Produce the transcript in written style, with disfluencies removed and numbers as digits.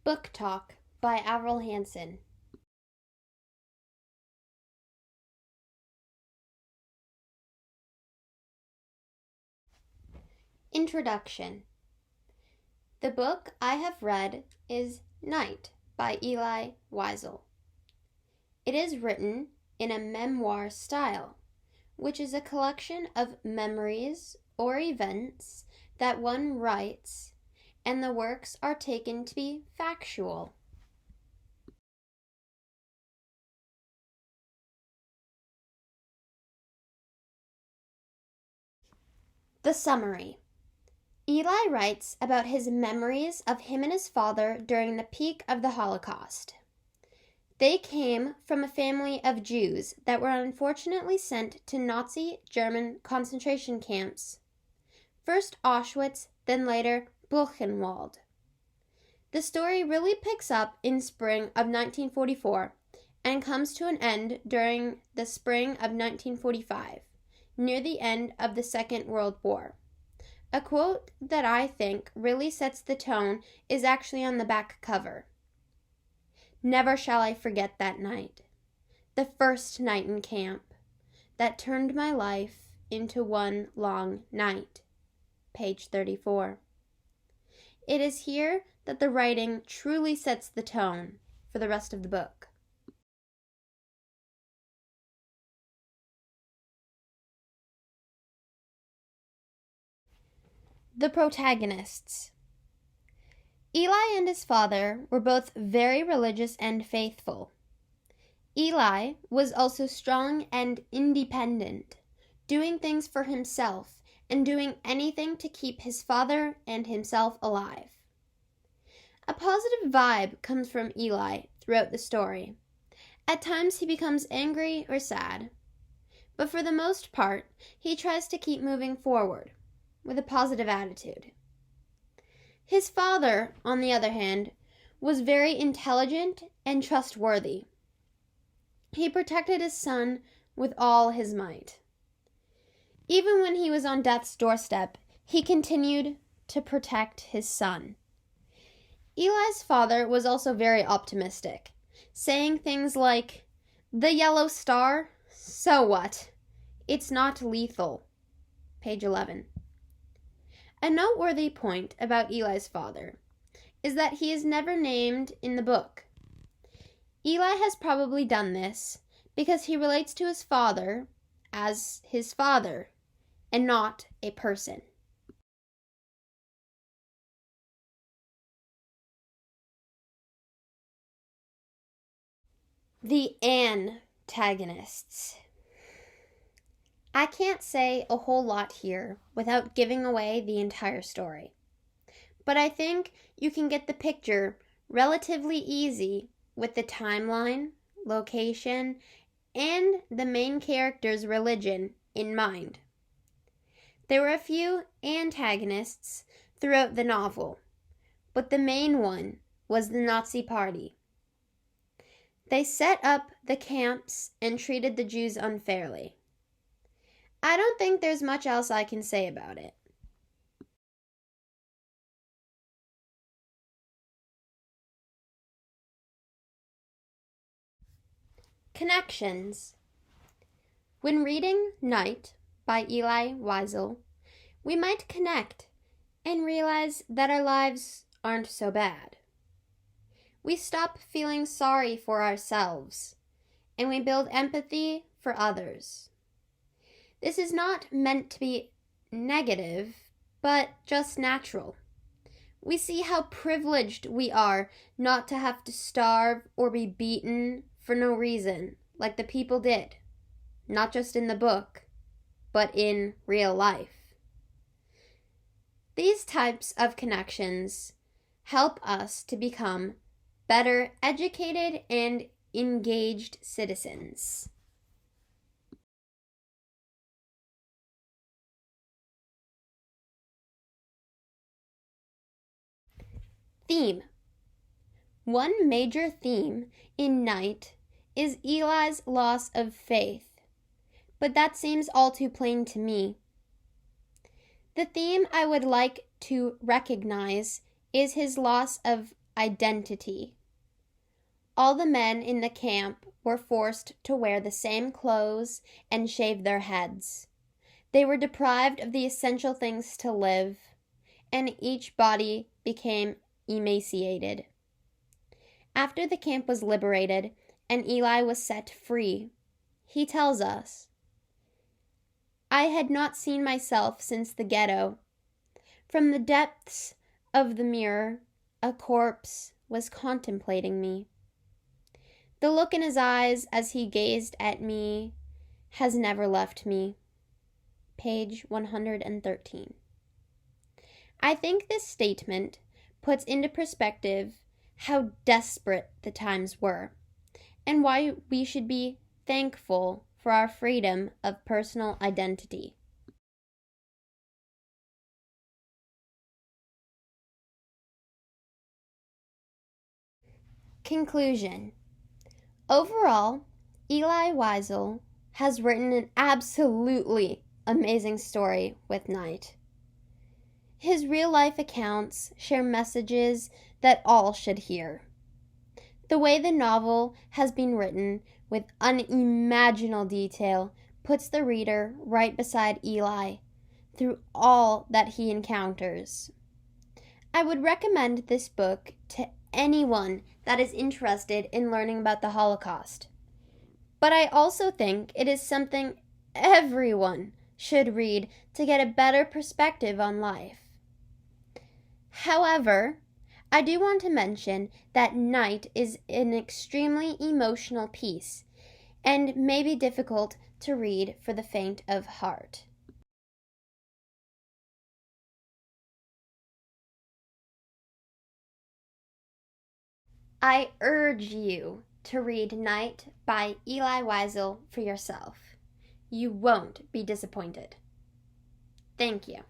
Book Talk by Avril Hansen. Introduction. The book I have read is Night by Elie Wiesel. It is written in a memoir style, which is a collection of memories or events that one writes, and the works are taken to be factual. The summary. Elie writes about his memories of him and his father during the peak of the Holocaust. They came from a family of Jews that were unfortunately sent to Nazi German concentration camps. First Auschwitz, then later Buchenwald. The story really picks up in spring of 1944 and comes to an end during the spring of 1945, near the end of the Second World War. A quote that I think really sets the tone is actually on the back cover. Never shall I forget that night, the first night in camp, that turned my life into one long night. Page 34. It is here that the writing truly sets the tone for the rest of the book. The protagonists. Elie and his father were both very religious and faithful. Elie was also strong and independent, doing things for himself and doing anything to keep his father and himself alive. A positive vibe comes from Elie throughout the story. At times he becomes angry or sad, but for the most part, he tries to keep moving forward with a positive attitude. His father, on the other hand, was very intelligent and trustworthy. He protected his son with all his might. Even when he was on death's doorstep, he continued to protect his son. Eli's father was also very optimistic, saying things like, "The yellow star? So what? It's not lethal." Page 11. A noteworthy point about Eli's father is that he is never named in the book. Elie has probably done this because he relates to his father as his father and not a person. The antagonists. I can't say a whole lot here without giving away the entire story, but I think you can get the picture relatively easy with the timeline, location, and the main character's religion in mind. There were a few antagonists throughout the novel, but the main one was the Nazi Party. They set up the camps and treated the Jews unfairly. I don't think there's much else I can say about it. Connections. When reading Night by Elie Wiesel, we might connect and realize that our lives aren't so bad. We stop feeling sorry for ourselves, and we build empathy for others. This is not meant to be negative, but just natural. We see how privileged we are not to have to starve or be beaten for no reason, like the people did, not just in the book, but in real life. These types of connections help us to become better educated and engaged citizens. Theme. One major theme in Night is Eli's loss of faith, but that seems all too plain to me. The theme I would like to recognize is his loss of identity. All the men in the camp were forced to wear the same clothes and shave their heads. They were deprived of the essential things to live, and each body became emaciated. After the camp was liberated and Elie was set free, he tells us, "I had not seen myself since the ghetto. From the depths of the mirror, a corpse was contemplating me. The look in his eyes as he gazed at me has never left me." Page 113. I think this statement puts into perspective how desperate the times were, and why we should be thankful for our freedom of personal identity. Conclusion. Overall, Elie Wiesel has written an absolutely amazing story with Night. His real-life accounts share messages that all should hear. The way the novel has been written with unimaginable detail puts the reader right beside Elie through all that he encounters. I would recommend this book to anyone that is interested in learning about the Holocaust. But I also think it is something everyone should read to get a better perspective on life. However, I do want to mention that Night is an extremely emotional piece and may be difficult to read for the faint of heart. I urge you to read Night by Elie Wiesel for yourself. You won't be disappointed. Thank you.